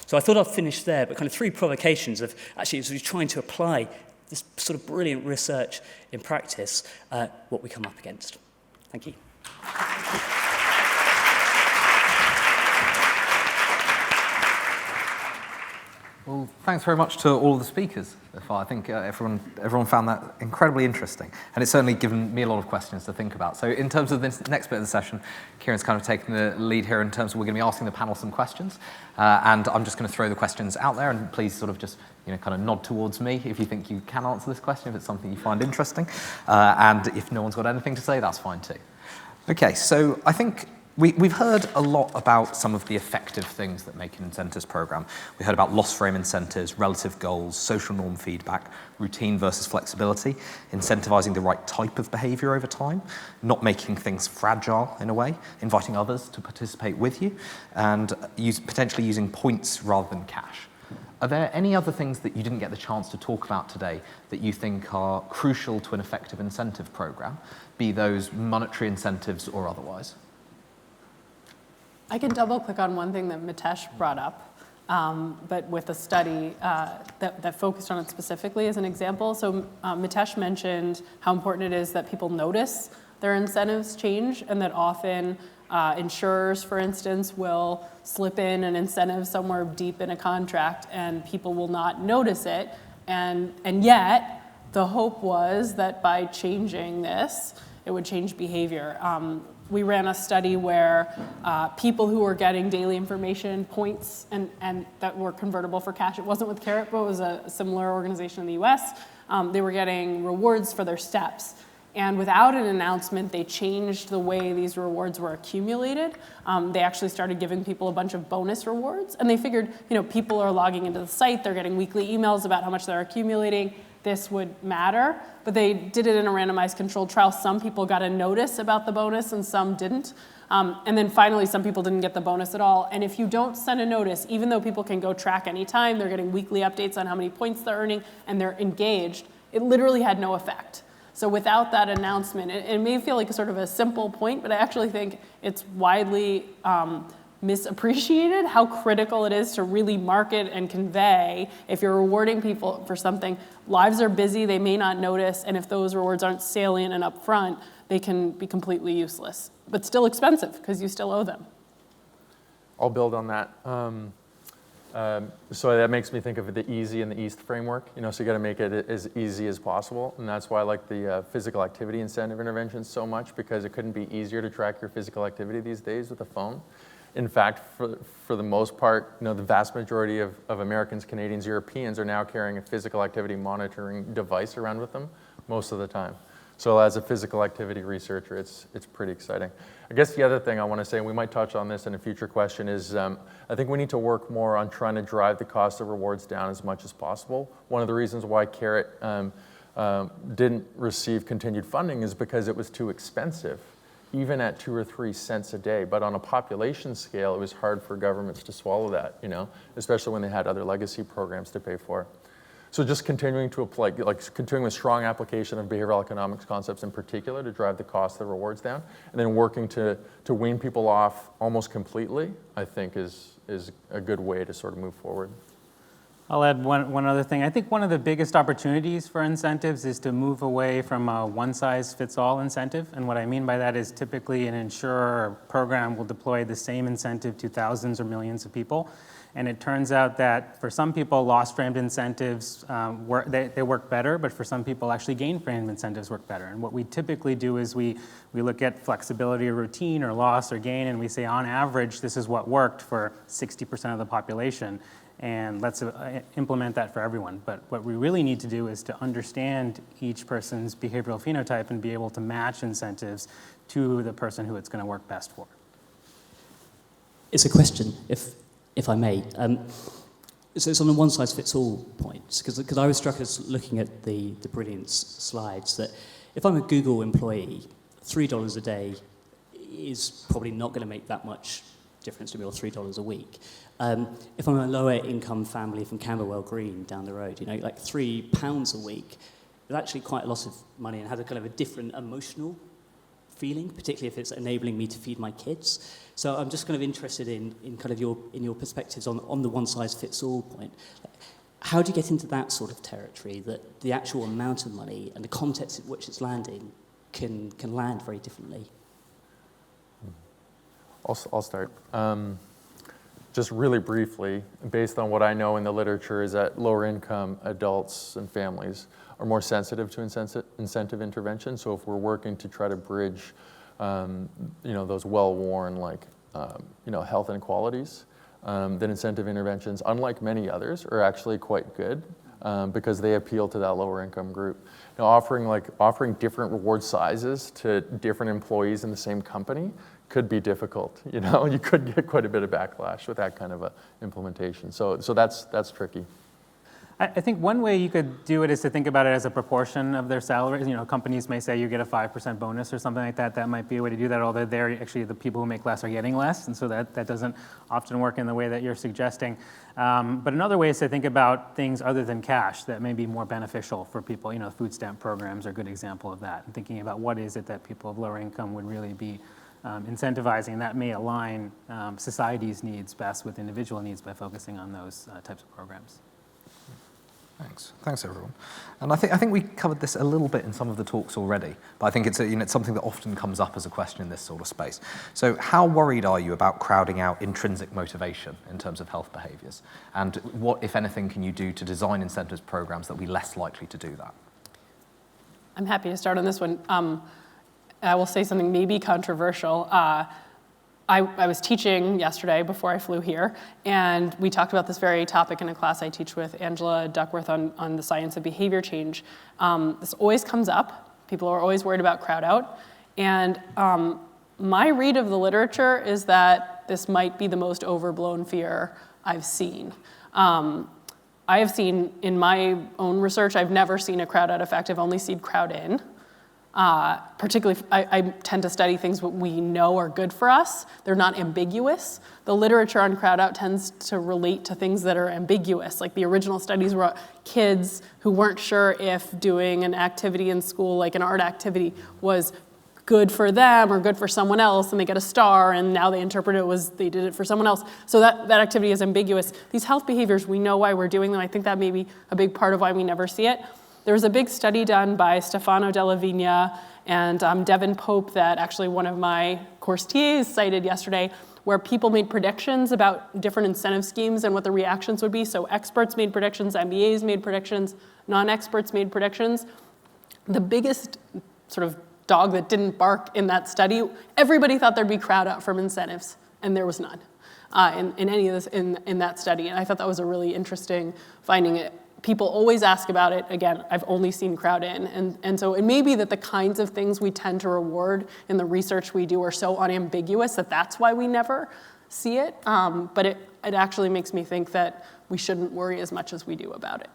So I thought I'd finish there, but kind of 3 provocations of actually as we're trying to apply this sort of brilliant research in practice, what we come up against. Thank you. Well, thanks very much to all of the speakers so far. I think everyone found that incredibly interesting, and it's certainly given me a lot of questions to think about. So in terms of this next bit of the session, Kieran's kind of taken the lead here in terms of we're going to be asking the panel some questions, and I'm just going to throw the questions out there, and please sort of just kind of nod towards me if you think you can answer this question, if it's something you find interesting, and if no one's got anything to say, that's fine too. Okay, so I think we've heard a lot about some of the effective things that make an incentives program. We heard about loss frame incentives, relative goals, social norm feedback, routine versus flexibility, incentivizing the right type of behavior over time, not making things fragile in a way, inviting others to participate with you, and potentially using points rather than cash. Are there any other things that you didn't get the chance to talk about today that you think are crucial to an effective incentive program, be those monetary incentives or otherwise? I can double click on one thing that Mitesh brought up, but with a study that focused on it specifically as an example. So Mitesh mentioned how important it is that people notice their incentives change, and that often insurers, for instance, will slip in an incentive somewhere deep in a contract and people will not notice it. And yet, the hope was that by changing this, it would change behavior. We ran a study where people who were getting daily information points and that were convertible for cash, it wasn't with Carrot, but it was a similar organization in the US, they were getting rewards for their steps. And without an announcement, they changed the way these rewards were accumulated. They actually started giving people a bunch of bonus rewards, and they figured, people are logging into the site, they're getting weekly emails about how much they're accumulating, this would matter, but they did it in a randomized controlled trial. Some people got a notice about the bonus and some didn't. And then finally, some people didn't get the bonus at all. And if you don't send a notice, even though people can go track anytime, they're getting weekly updates on how many points they're earning, and they're engaged, it literally had no effect. So without that announcement, it may feel like a sort of a simple point, but I actually think it's widely misappreciated how critical it is to really market and convey. If you're rewarding people for something, lives are busy, they may not notice, and if those rewards aren't salient and upfront, they can be completely useless, but still expensive because you still owe them. I'll build on that. So that makes me think of the easy and the east framework. So you got to make it as easy as possible, and that's why I like the physical activity incentive interventions so much, because it couldn't be easier to track your physical activity these days with a phone. In fact, for the most part, the vast majority of Americans, Canadians, Europeans are now carrying a physical activity monitoring device around with them most of the time. So as a physical activity researcher, it's pretty exciting. I guess the other thing I want to say, and we might touch on this in a future question, is I think we need to work more on trying to drive the cost of rewards down as much as possible. One of the reasons why Carrot didn't receive continued funding is because it was too expensive, even at 2 or 3 cents a day. But on a population scale, it was hard for governments to swallow that, especially when they had other legacy programs to pay for. So just continuing to apply, continuing with strong application of behavioral economics concepts in particular to drive the cost of the rewards down, and then working to wean people off almost completely, I think is a good way to sort of move forward. I'll add one other thing. I think one of the biggest opportunities for incentives is to move away from a one-size-fits-all incentive. And what I mean by that is typically an insurer or program will deploy the same incentive to thousands or millions of people. And it turns out that for some people, loss-framed incentives, they work better, but for some people, actually gain-framed incentives work better. And what we typically do is we look at flexibility or routine or loss or gain, and we say, on average, this is what worked for 60% of the population. And let's implement that for everyone. But what we really need to do is to understand each person's behavioral phenotype and be able to match incentives to the person who it's going to work best for. It's a question, if I may. So it's on the one-size-fits-all point, because I was struck as looking at the Brilliance slides that if I'm a Google employee, $3 a day is probably not going to make that much difference to me, or $3 a week. If I'm a lower income family from Camberwell Green down the road, like £3 a week is actually quite a lot of money and has a kind of a different emotional feeling, particularly if it's enabling me to feed my kids. So I'm just kind of interested in kind of your perspectives on the one-size-fits-all point. How do you get into that sort of territory, that the actual amount of money and the context in which it's landing can land very differently? I'll start. Just really briefly, based on what I know in the literature, is that lower income adults and families are more sensitive to incentive intervention. So if we're working to try to bridge, those well-worn health inequalities, then incentive interventions, unlike many others, are actually quite good because they appeal to that lower income group. Now, offering different reward sizes to different employees in the same company could be difficult. You could get quite a bit of backlash with that kind of a implementation. So that's tricky. I think one way you could do it is to think about it as a proportion of their salaries. Companies may say you get a 5% bonus or something like that. That might be a way to do that, although the people who make less are getting less, and so that doesn't often work in the way that you're suggesting. But another way is to think about things other than cash that may be more beneficial for people. Food stamp programs are a good example of that, and thinking about what is it that people of lower income would really be incentivizing. That may align society's needs best with individual needs by focusing on those types of programs. Thanks everyone. And I think we covered this a little bit in some of the talks already, but I think it's something that often comes up as a question in this sort of space. So how worried are you about crowding out intrinsic motivation in terms of health behaviours? And what, if anything, can you do to design incentives programs that will be less likely to do that? I'm happy to start on this one. I will say something maybe controversial. I was teaching yesterday before I flew here, and we talked about this very topic in a class I teach with Angela Duckworth on the science of behavior change. This always comes up. People are always worried about crowd out. And my read of the literature is that this might be the most overblown fear I've seen. I have seen in my own research, I've never seen a crowd out effect. I've only seen crowd in. Particularly, I tend to study things that we know are good for us. They're not ambiguous. The literature on crowd out tends to relate to things that are ambiguous. Like the original studies were kids who weren't sure if doing an activity in school, like an art activity, was good for them or good for someone else, and they get a star, and now they interpret it was they did it for someone else. So that activity is ambiguous. These health behaviors, we know why we're doing them. I think that may be a big part of why we never see it. There was a big study done by Stefano Della Vigna and Devin Pope that actually one of my course TAs cited yesterday, where people made predictions about different incentive schemes and what the reactions would be. So experts made predictions, MBAs made predictions, non-experts made predictions. The biggest sort of dog that didn't bark in that study, everybody thought there'd be crowd out from incentives, and there was none in any of this in that study. And I thought that was a really interesting finding. People always ask about it. Again, I've only seen crowd in. And so it may be that the kinds of things we tend to reward in the research we do are so unambiguous that that's why we never see it. But it actually makes me think that we shouldn't worry as much as we do about it.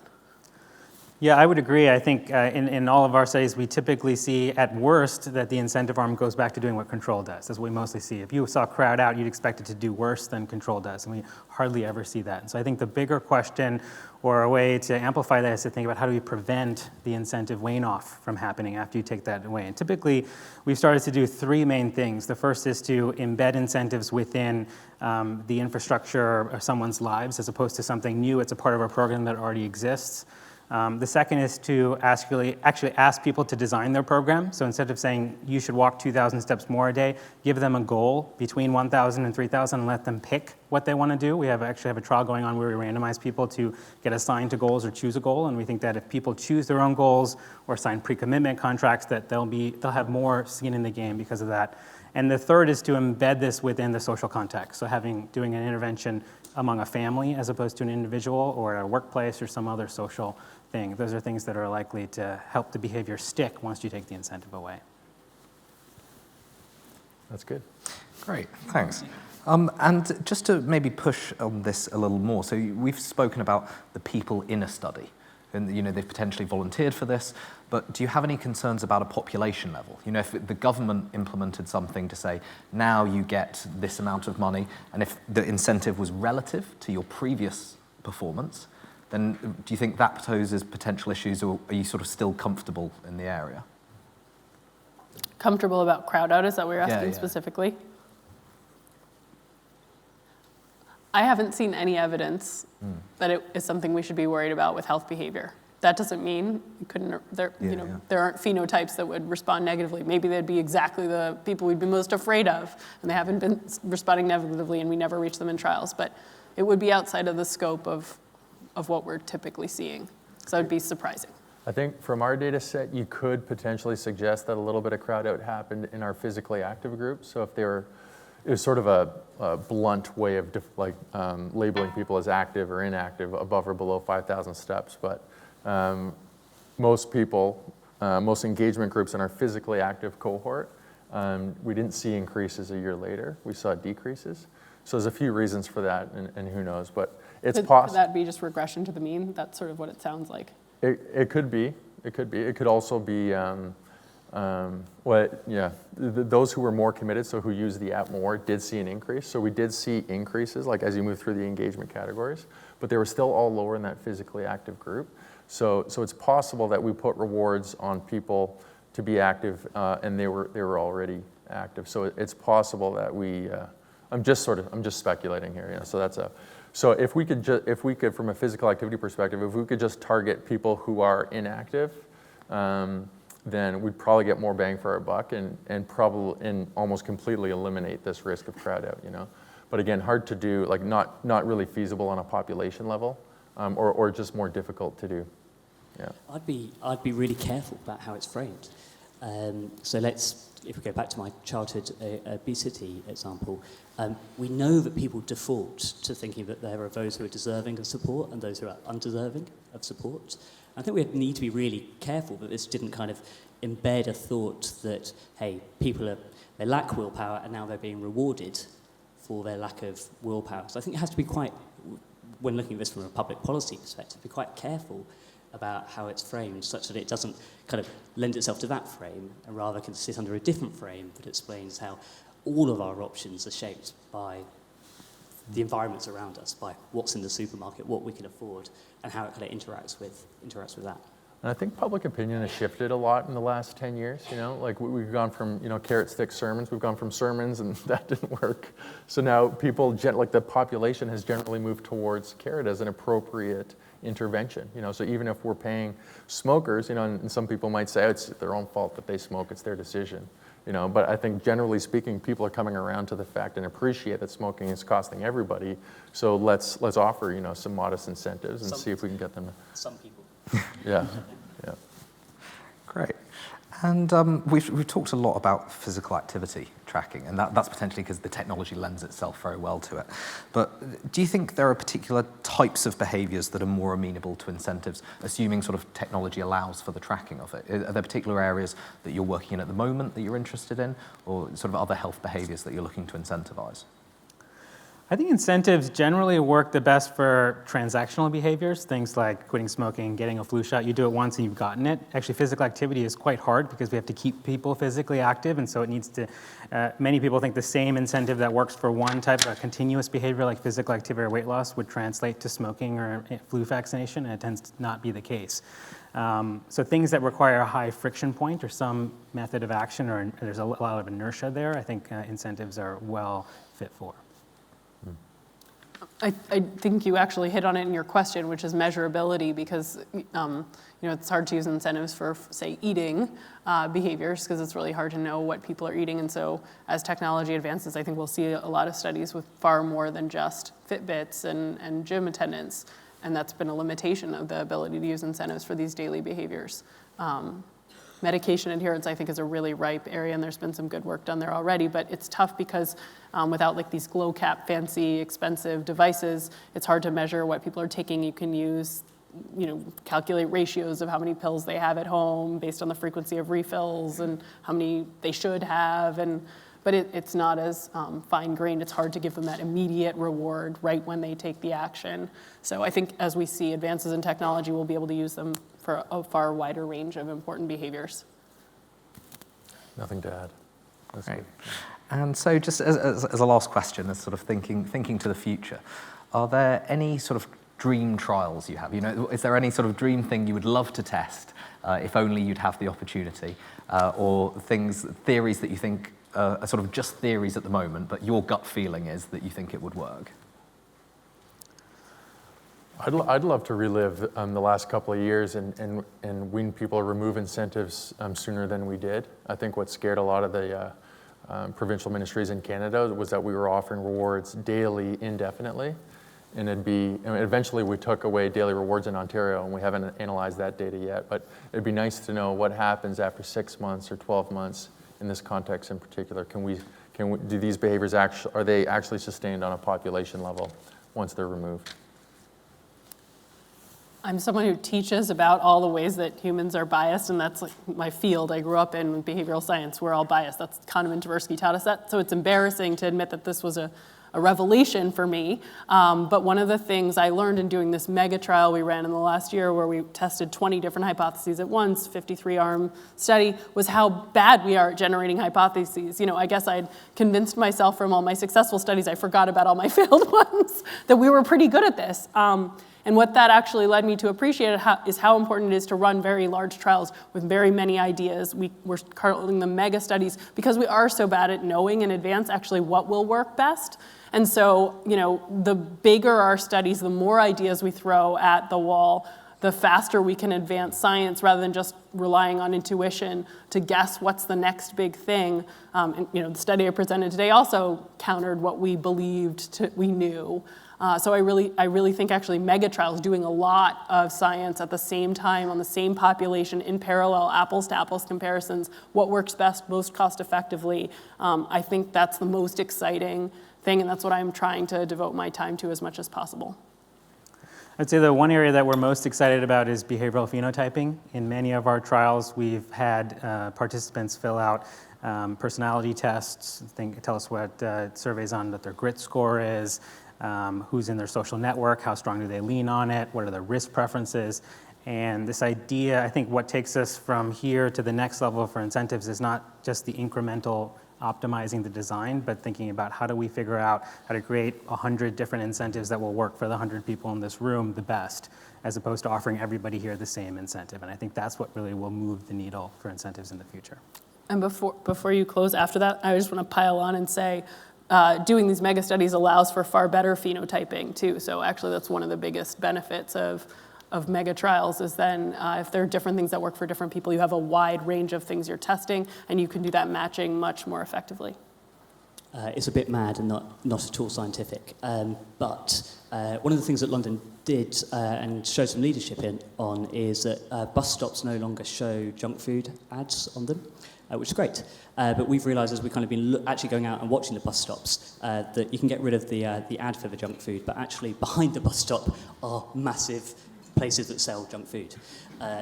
Yeah, I would agree. I think in all of our studies, we typically see at worst that the incentive arm goes back to doing what control does. That's what we mostly see. If you saw crowd out, you'd expect it to do worse than control does, and we hardly ever see that. And so I think the bigger question or a way to amplify that is to think about how do we prevent the incentive wane off from happening after you take that away. And typically, we've started to do three main things. The first is to embed incentives within the infrastructure of someone's lives as opposed to something new. It's a part of our program that already exists. The second is to actually ask people to design their program. So instead of saying you should walk 2,000 steps more a day, give them a goal between 1,000 and 3,000 and let them pick what they want to do. We actually have a trial going on where we randomize people to get assigned to goals or choose a goal. And we think that if people choose their own goals or sign pre-commitment contracts, that they'll have more skin in the game because of that. And the third is to embed this within the social context. So doing an intervention among a family as opposed to an individual or at a workplace or some other social thing. Those are things that are likely to help the behavior stick once you take the incentive away. That's good. Great, thanks. And just to maybe push on this a little more, so we've spoken about the people in a study, and they've potentially volunteered for this, but do you have any concerns about a population level? If the government implemented something to say, now you get this amount of money, and if the incentive was relative to your previous performance, then do you think that poses potential issues, or are you sort of still comfortable in the area? Comfortable about crowd out, is that what you're asking Yeah. specifically? I haven't seen any evidence that it is something we should be worried about with health behavior. That doesn't mean there aren't phenotypes that would respond negatively. Maybe they'd be exactly the people we'd be most afraid of, and they haven't been responding negatively, and we never reach them in trials. But it would be outside of the scope of what we're typically seeing. So it would be surprising. I think from our data set, you could potentially suggest that a little bit of crowd out happened in our physically active group. So if it was sort of a blunt way of labeling people as active or inactive above or below 5,000 steps. But most engagement groups in our physically active cohort, we didn't see increases a year later. We saw decreases. So there's a few reasons for that, and who knows. But it's possible. Could that be just regression to the mean? That's sort of what it sounds like. It could be. It could be. It could also be those who were more committed, so who used the app more, did see an increase. So we did see increases, like as you move through the engagement categories, but they were still all lower in that physically active group. So it's possible that we put rewards on people to be active, and they were already active. So it's possible that I'm just speculating here. So if we could, from a physical activity perspective, if we could just target people who are inactive, then we'd probably get more bang for our buck and almost completely eliminate this risk of crowd out. But again, hard to do, like not really feasible on a population level, or just more difficult to do. Yeah. I'd be really careful about how it's framed. If we go back to my childhood obesity example, we know that people default to thinking that there are those who are deserving of support and those who are undeserving of support. I think we need to be really careful that this didn't kind of embed a thought that, hey, they lack willpower and now they're being rewarded for their lack of willpower. So I think it has to be when looking at this from a public policy perspective, be quite careful about how it's framed, such that it doesn't kind of lend itself to that frame, and rather can sit under a different frame that explains how all of our options are shaped by the environments around us, by what's in the supermarket, what we can afford, and how it kind of interacts with that. And I think public opinion has shifted a lot in the last 10 years. Like we've gone from carrot stick sermons, we've gone from sermons, and that didn't work. So now the population has generally moved towards carrot as an appropriate intervention. So even if we're paying smokers, and some people might say it's their own fault that they smoke, it's their decision. But I think generally speaking, people are coming around to the fact and appreciate that smoking is costing everybody. So let's offer some modest incentives and see if we can get them to. Some people. Yeah. Great. And we've talked a lot about physical activity tracking, and that's potentially because the technology lends itself very well to it. But do you think there are particular types of behaviours that are more amenable to incentives, assuming sort of technology allows for the tracking of it? Are there particular areas that you're working in at the moment that you're interested in, or sort of other health behaviours that you're looking to incentivize? I think incentives generally work the best for transactional behaviors, things like quitting smoking, getting a flu shot. You do it once and you've gotten it. Actually, physical activity is quite hard because we have to keep people physically active, and so it needs to, many people think the same incentive that works for one type of continuous behavior like physical activity or weight loss would translate to smoking or flu vaccination, and it tends to not be the case. So things that require a high friction point or some method of action, or there's a lot of inertia there, I think incentives are well fit for. I think you actually hit on it in your question, which is measurability, because it's hard to use incentives for, say, eating behaviors, because it's really hard to know what people are eating. And so as technology advances, I think we'll see a lot of studies with far more than just Fitbits and gym attendance. And that's been a limitation of the ability to use incentives for these daily behaviors. Medication adherence, I think, is a really ripe area, and there's been some good work done there already, but it's tough because without like these glow cap, fancy, expensive devices, it's hard to measure what people are taking. You can use, calculate ratios of how many pills they have at home based on the frequency of refills and how many they should have, but it's not as fine-grained. It's hard to give them that immediate reward right when they take the action. So I think as we see advances in technology, we'll be able to use them for a far wider range of important behaviors. Nothing to add. That's Right. good. And so just as a last question, as sort of thinking to the future, are there any sort of dream trials you have? Is there any sort of dream thing you would love to test if only you'd have the opportunity, or theories that you think are sort of just theories at the moment, but your gut feeling is that you think it would work? I'd love to relive the last couple of years and wean people to remove incentives sooner than we did. I think what scared a lot of the provincial ministries in Canada was that we were offering rewards daily indefinitely. And eventually we took away daily rewards in Ontario, and we haven't analyzed that data yet. But it'd be nice to know what happens after 6 months or 12 months in this context in particular. Do these behaviors are they actually sustained on a population level once they're removed? I'm someone who teaches about all the ways that humans are biased, and that's like my field. I grew up in behavioral science. We're all biased. That's Kahneman, Tversky taught us that. So it's embarrassing to admit that this was a revelation for me. But one of the things I learned in doing this mega trial we ran in the last year, where we tested 20 different hypotheses at once, 53-arm study, was how bad we are at generating hypotheses. I guess I'd convinced myself from all my successful studies, I forgot about all my failed ones, that we were pretty good at this. And what that actually led me to appreciate is how important it is to run very large trials with very many ideas. We're calling them mega studies because we are so bad at knowing in advance actually what will work best. And so, the bigger our studies, the more ideas we throw at the wall, the faster we can advance science rather than just relying on intuition to guess what's the next big thing. The study I presented today also countered what we believed we knew. So I really think actually mega trials, doing a lot of science at the same time on the same population in parallel, apples to apples comparisons, what works best, most cost effectively. I think that's the most exciting thing, and that's what I'm trying to devote my time to as much as possible. I'd say the one area that we're most excited about is behavioral phenotyping. In many of our trials, we've had participants fill out personality tests, tell us what surveys on what their grit score is, who's in their social network, how strong do they lean on it, what are their risk preferences. And this idea, I think what takes us from here to the next level for incentives is not just the incremental optimizing the design, but thinking about how do we figure out how to create 100 different incentives that will work for the 100 people in this room the best, as opposed to offering everybody here the same incentive. And I think that's what really will move the needle for incentives in the future. And before you close after that, I just want to pile on and say, doing these mega studies allows for far better phenotyping too. So actually that's one of the biggest benefits of mega trials is then if there are different things that work for different people, you have a wide range of things you're testing, and you can do that matching much more effectively. It's a bit mad and not at all scientific. But one of the things that London did and showed some leadership on is that bus stops no longer show junk food ads on them, which is great. But we've realised as we've kind of been actually going out and watching the bus stops that you can get rid of the ad for the junk food, but actually behind the bus stop are massive places that sell junk food.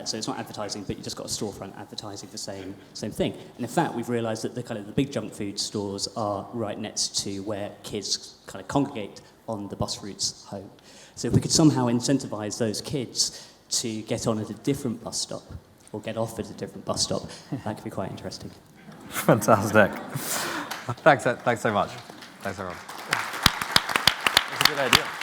So it's not advertising, but you just got a storefront advertising the same thing. And in fact, we've realised that the big junk food stores are right next to where kids kind of congregate on the bus routes home. So if we could somehow incentivize those kids to get on at a different bus stop or get off at a different bus stop, that could be quite interesting. Fantastic. Thanks so much. Thanks, everyone. That's a good idea.